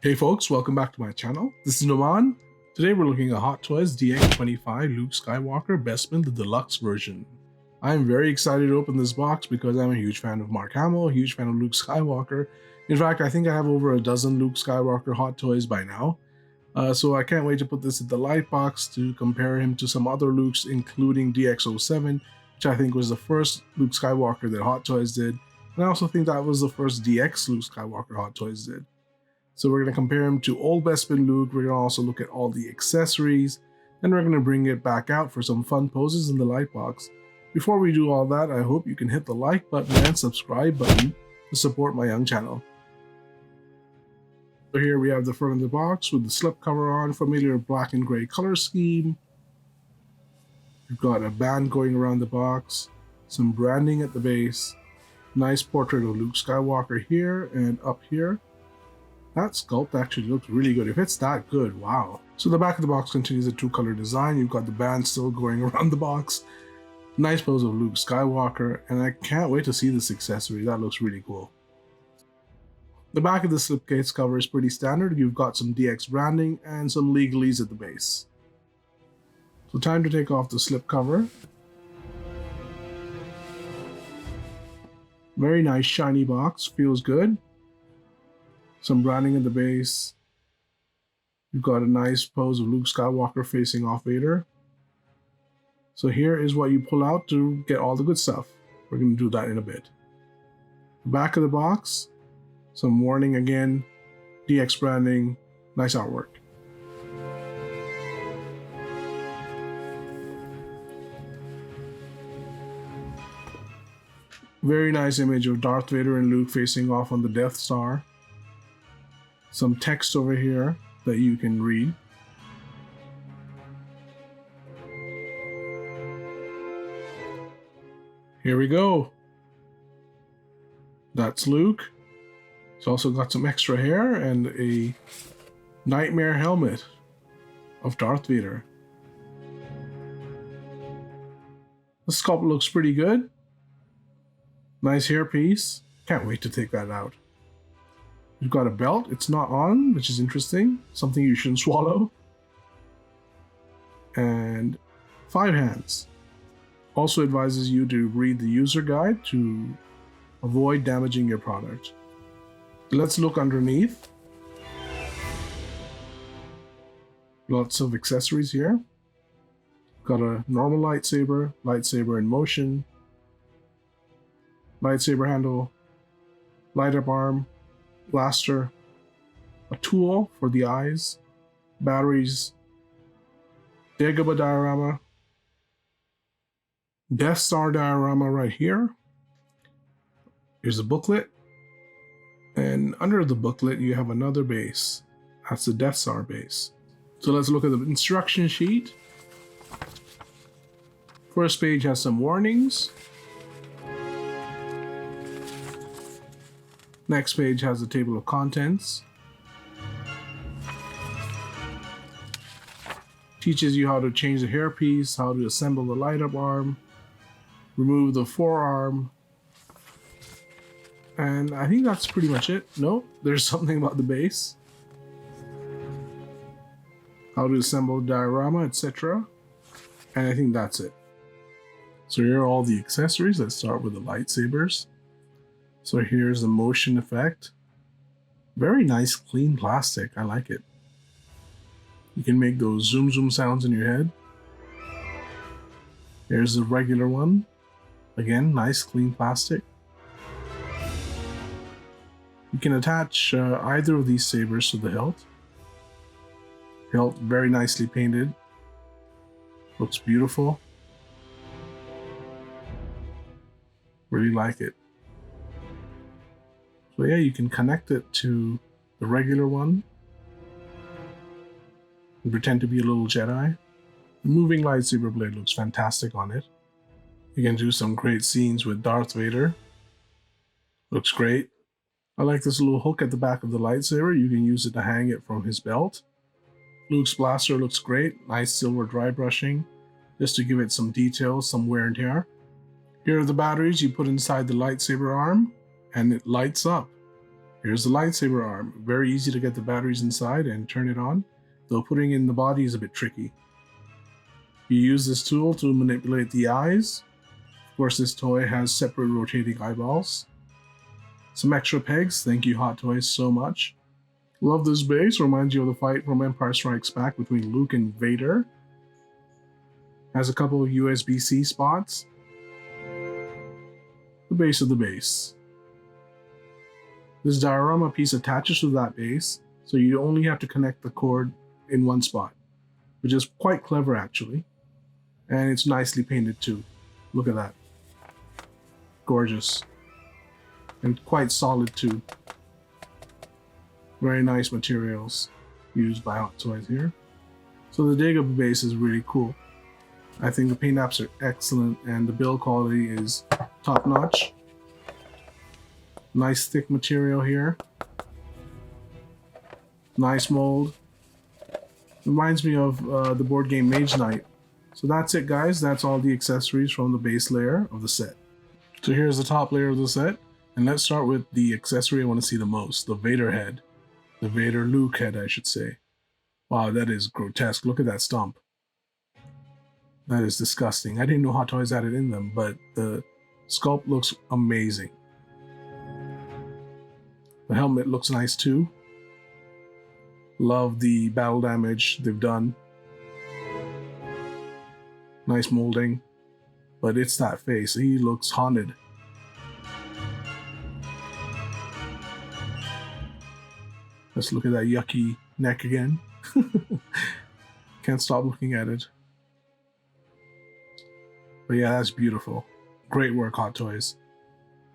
Hey folks, welcome back to my channel. This is Noman. Today we're looking at Hot Toys DX25 Luke Skywalker Bespin, the deluxe version. I'm very excited to open this box because I'm a huge fan of Mark Hamill, a huge fan of Luke Skywalker. In fact, I think I have over a dozen Luke Skywalker Hot Toys by now. So I can't wait to put this in the light box to compare him to some other Lukes, including DX07, which I think was the first Luke Skywalker that Hot Toys did. And I also think that was the first DX Luke Skywalker Hot Toys did. So we're going to compare him to old Bespin Luke. We're going to also look at all the accessories, and we're going to bring it back out for some fun poses in the light box. Before we do all that, I hope you can hit the like button and subscribe button to support my young channel. So here we have the front of the box with the slip cover on, familiar black and gray color scheme. We've got a band going around the box, some branding at the base, nice portrait of Luke Skywalker here and up here. That sculpt actually looks really good. If it's that good, wow. So the back of the box continues a two-color design. You've got the band still going around the box. Nice pose of Luke Skywalker, and I can't wait to see this accessory. That looks really cool. The back of the slipcase cover is pretty standard. You've got some DX branding and some legalese at the base. So time to take off the slip cover. Very nice shiny box, feels good. Some branding at the base. You've got a nice pose of Luke Skywalker facing off Vader. So here is what you pull out to get all the good stuff. We're going to do that in a bit. The back of the box, some warning again, DX branding, nice artwork. Very nice image of Darth Vader and Luke facing off on the Death Star. Some text over here that you can read. Here we go. That's Luke. He's also got some extra hair and a nightmare helmet of Darth Vader. The sculpt looks pretty good. Nice hairpiece. Can't wait to take that out. You've got a belt. It's not on, which is interesting. Something you shouldn't swallow. And 5 hands. Also advises you to read the user guide to avoid damaging your product. Let's look underneath. Lots of accessories here. Got a normal lightsaber, lightsaber in motion, lightsaber handle, light up arm, blaster, a tool for the eyes, batteries, Dagobah diorama, Death Star diorama right here. Here's a booklet, and under the booklet you have another base. That's the Death Star base. So let's look at the instruction sheet. First page has some warnings. Next page has a table of contents. Teaches you how to change the hairpiece, how to assemble the light-up arm, remove the forearm, and I think that's pretty much it. No, there's something about the base. How to assemble the diorama, etc. And I think that's it. So here are all the accessories. Let's start with the lightsabers. So here's the motion effect. Very nice, clean plastic. I like it. You can make those zoom zoom sounds in your head. Here's the regular one. Again, nice, clean plastic. You can attach either of these sabers to the hilt. Hilt very nicely painted. Looks beautiful. Really like it. So yeah, you can connect it to the regular one and pretend to be a little Jedi. The moving lightsaber blade looks fantastic on it. You can do some great scenes with Darth Vader. Looks great. I like this little hook at the back of the lightsaber. You can use it to hang it from his belt. Luke's blaster looks great. Nice silver dry brushing, just to give it some details, some wear and tear. Here are the batteries you put inside the lightsaber arm, and it lights up. Here's the lightsaber arm. Very easy to get the batteries inside and turn it on, though putting in the body is a bit tricky. You use this tool to manipulate the eyes. Of course, this toy has separate rotating eyeballs. Some extra pegs, thank you Hot Toys so much. Love this base, reminds you of the fight from Empire Strikes Back between Luke and Vader. Has a couple of USB-C spots. The base of the base. This diorama piece attaches to that base, so you only have to connect the cord in one spot, which is quite clever actually. And it's nicely painted too. Look at that. Gorgeous. And quite solid too. Very nice materials used by Hot Toys here. So the Dagobah base is really cool. I think the paint apps are excellent and the build quality is top notch. Nice thick material here. Nice mold. Reminds me of the board game Mage Knight. So that's it guys, that's all the accessories from the base layer of the set. So here's the top layer of the set, and let's start with the accessory I want to see the most, the Vader head. The Vader Luke head, I should say. Wow, that is grotesque. Look at that stump. That is disgusting. I didn't know Hot Toys had it in them, but the sculpt looks amazing. The helmet looks nice too. Love the battle damage they've done. Nice molding. But it's that face. He looks haunted. Let's look at that yucky neck again. Can't stop looking at it. But yeah, that's beautiful. Great work, Hot Toys.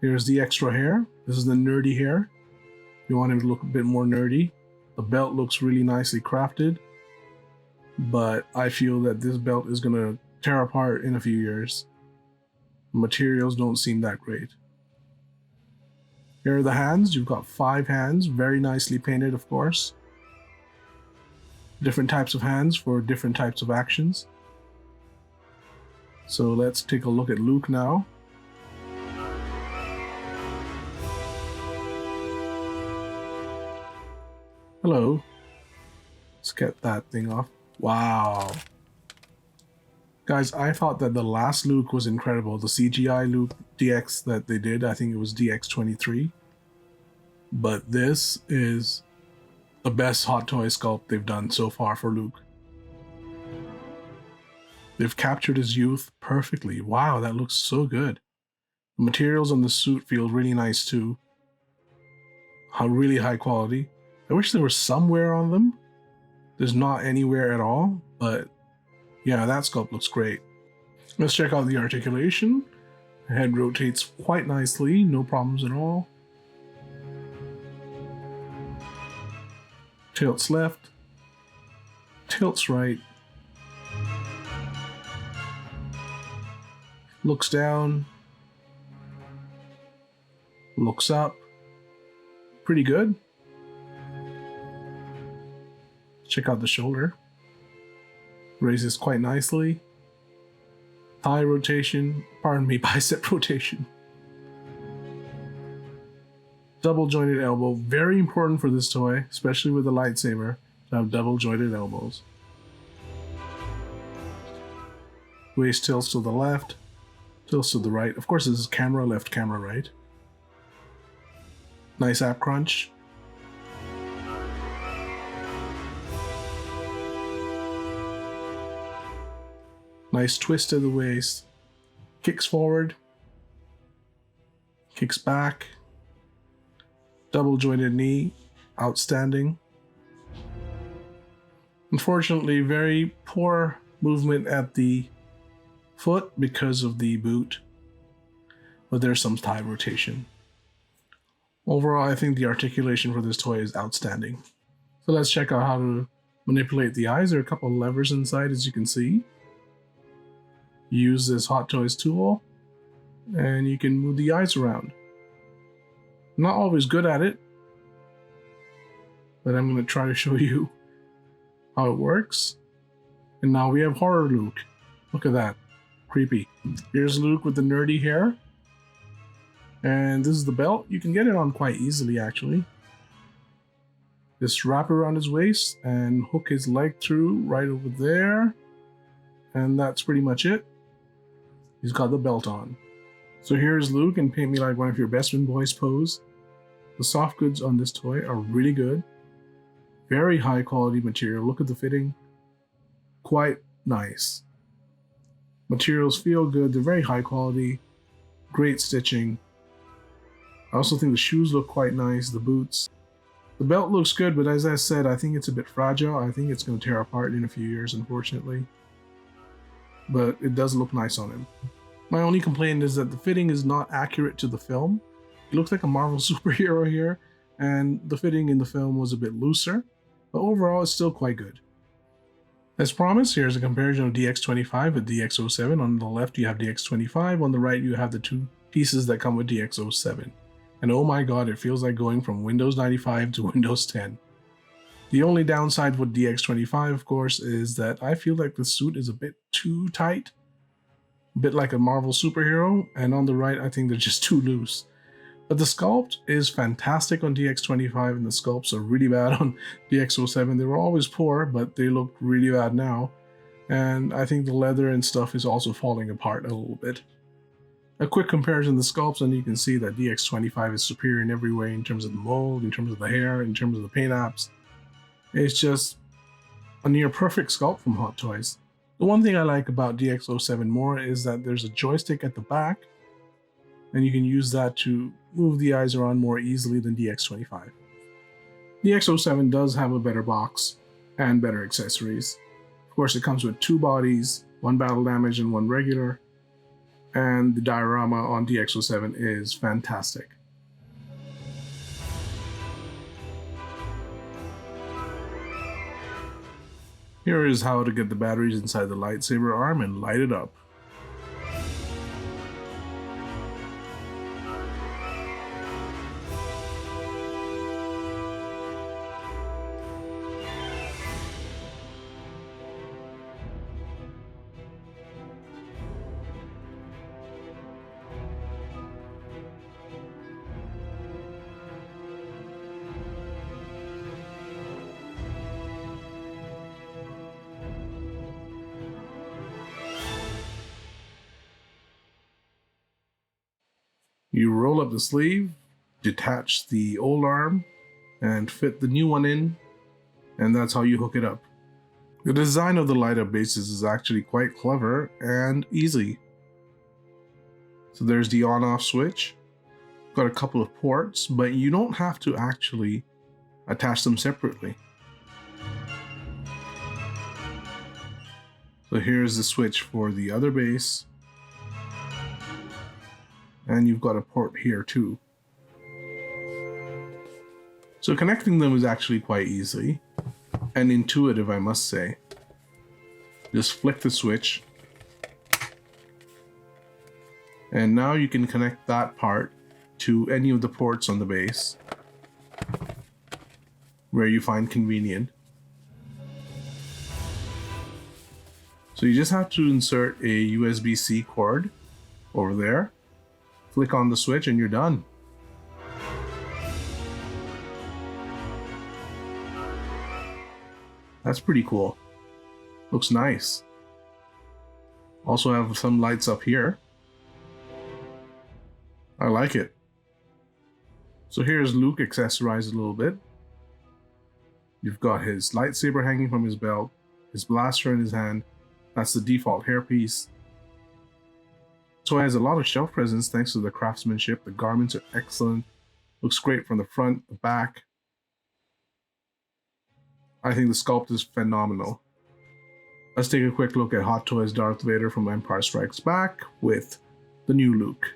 Here's the extra hair. This is the nerdy hair. You want him to look a bit more nerdy. The belt looks really nicely crafted. But I feel that this belt is going to tear apart in a few years. Materials don't seem that great. Here are the hands. You've got 5 hands, very nicely painted, of course. Different types of hands for different types of actions. So let's take a look at Luke now. Hello. Let's get that thing off. Wow. Guys, I thought that the last Luke was incredible. The CGI Luke DX that they did, I think it was DX25. But this is the best Hot Toy sculpt they've done so far for Luke. They've captured his youth perfectly. Wow, that looks so good. The materials on the suit feel really nice too. Really high quality. I wish there was some wear on them. There's not anywhere at all, but yeah, that sculpt looks great. Let's check out the articulation. The head rotates quite nicely, no problems at all. Tilts left, tilts right, looks down, looks up. Pretty good. Check out the shoulder. Raises quite nicely. Thigh rotation, pardon me, bicep rotation. Double jointed elbow, very important for this toy, especially with the lightsaber, to have double jointed elbows. Waist tilts to the left, tilts to the right. Of course, this is camera left, camera right. Nice ab crunch. Nice twist of the waist. Kicks forward. Kicks back. Double jointed knee. Outstanding. Unfortunately, very poor movement at the foot because of the boot. But there's some thigh rotation. Overall, I think the articulation for this toy is outstanding. So let's check out how to manipulate the eyes. There are a couple of levers inside, as you can see. Use this Hot Toys tool and you can move the eyes around. I'm not always good at it, but I'm going to try to show you how it works. And now we have Horror Luke. Look at that. Creepy. Here's Luke with the nerdy hair. And this is the belt. You can get it on quite easily, actually. Just wrap around his waist and hook his leg through right over there. And that's pretty much it. He's got the belt on. So here's Luke in Paint Me Like One of Your Bespin Boys pose. The soft goods on this toy are really good. Very high quality material. Look at the fitting. Quite nice. Materials feel good. They're very high quality. Great stitching. I also think the shoes look quite nice. The boots. The belt looks good, but as I said, I think it's a bit fragile. I think it's going to tear apart in a few years, unfortunately. But it does look nice on him. My only complaint is that the fitting is not accurate to the film. He looks like a Marvel superhero here, and the fitting in the film was a bit looser, but overall it's still quite good. As promised, here's a comparison of DX25 with DX07. On the left you have DX25, on the right you have the two pieces that come with DX07. And oh my god, it feels like going from Windows 95 to Windows 10. The only downside with DX25, of course, is that I feel like the suit is a bit too tight. A bit like a Marvel superhero, and on the right I think they're just too loose. But the sculpt is fantastic on DX25 and the sculpts are really bad on DX07. They were always poor, but they look really bad now. And I think the leather and stuff is also falling apart a little bit. A quick comparison of the sculpts, and you can see that DX25 is superior in every way in terms of the mold, in terms of the hair, in terms of the paint apps. It's just a near perfect sculpt from Hot Toys. The one thing I like about DX07 more is that there's a joystick at the back, and you can use that to move the eyes around more easily than DX25. DX07 does have a better box and better accessories. Of course, it comes with two bodies, one battle damage and one regular, and the diorama on DX07 is fantastic. Here is how to get the batteries inside the lightsaber arm and light it up. You roll up the sleeve, detach the old arm, and fit the new one in, and that's how you hook it up. The design of the light-up bases is actually quite clever and easy. So there's the on-off switch. Got a couple of ports, but you don't have to actually attach them separately. So here's the switch for the other base. And you've got a port here too. So connecting them is actually quite easy and intuitive, I must say. Just flick the switch. And now you can connect that part to any of the ports on the base where you find convenient. So you just have to insert a USB-C cord over there. Flick on the switch and you're done. That's pretty cool. Looks nice. Also have some lights up here. I like it. So here's Luke accessorized a little bit. You've got his lightsaber hanging from his belt, his blaster in his hand. That's the default hairpiece. So it has a lot of shelf presence thanks to the craftsmanship. The garments are excellent. Looks great from the front, the back. I think the sculpt is phenomenal. Let's take a quick look at Hot Toys Darth Vader from Empire Strikes Back with the new Luke.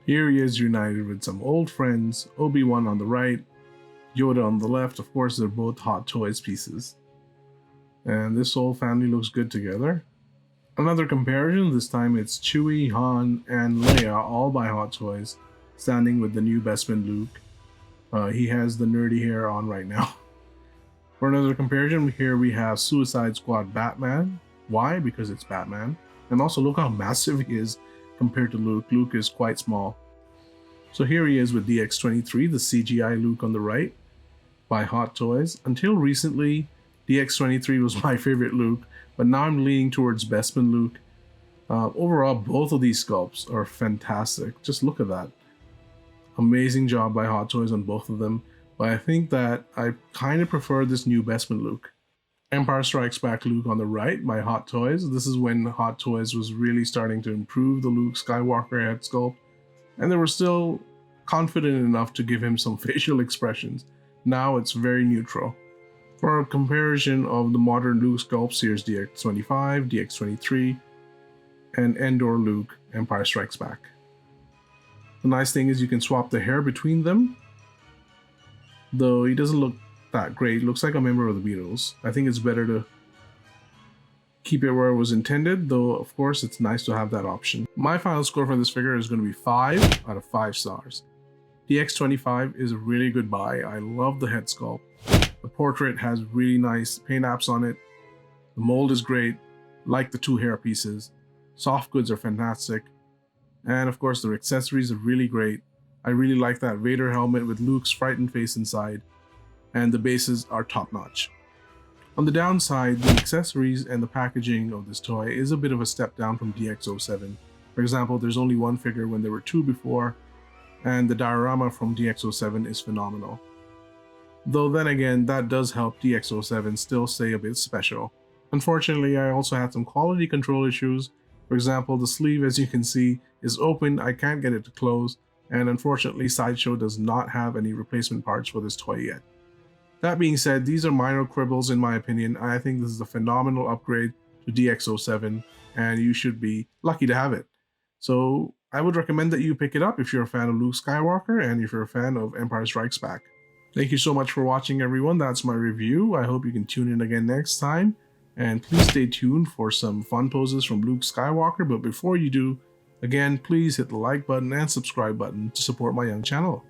Here he is united with some old friends, Obi-Wan on the right, Yoda on the left. Of course, they're both Hot Toys pieces. And this whole family looks good together. Another comparison, this time it's Chewie, Han, and Leia, all by Hot Toys, standing with the new Bespin Luke. He has the nerdy hair on right now. For another comparison, here we have Suicide Squad Batman. Why? Because it's Batman. And also look how massive he is compared to Luke. Luke is quite small. So here he is with DX23, the CGI Luke on the right, by Hot Toys. Until recently, DX23 was my favorite Luke, but now I'm leaning towards Bespin Luke. Overall, both of these sculpts are fantastic. Just look at that. Amazing job by Hot Toys on both of them. But I think that I kind of prefer this new Bespin Luke. Empire Strikes Back Luke on the right by Hot Toys. This is when Hot Toys was really starting to improve the Luke Skywalker head sculpt, and they were still confident enough to give him some facial expressions. Now it's very neutral. For a comparison of the modern Luke sculpts, here's DX25, DX23, and Endor Luke, Empire Strikes Back. The nice thing is you can swap the hair between them, though he doesn't look that great. Looks like a member of the Beatles. I think it's better to keep it where it was intended, though of course it's nice to have that option. My final score for this figure is going to be 5 out of 5 stars. DX25 is a really good buy. I love the head sculpt. The portrait has really nice paint apps on it. The mold is great. Like the 2 hair pieces. Soft goods are fantastic. And of course the accessories are really great. I really like that Vader helmet with Luke's frightened face inside. And the bases are top notch. On the downside, the accessories and the packaging of this toy is a bit of a step down from DX07. For example, there's only one figure when there were 2 before, and the diorama from DX07 is phenomenal. Though then again, that does help DX07 still stay a bit special. Unfortunately, I also had some quality control issues. For example, the sleeve, as you can see, is open. I can't get it to close, and unfortunately Sideshow does not have any replacement parts for this toy yet. That being said, these are minor quibbles in my opinion. I think this is a phenomenal upgrade to DX07, and you should be lucky to have it. So I would recommend that you pick it up if you're a fan of Luke Skywalker and if you're a fan of Empire Strikes Back. Thank you so much for watching, everyone. That's my review. I hope you can tune in again next time. And please stay tuned for some fun poses from Luke Skywalker. But before you do, again, please hit the like button and subscribe button to support my young channel.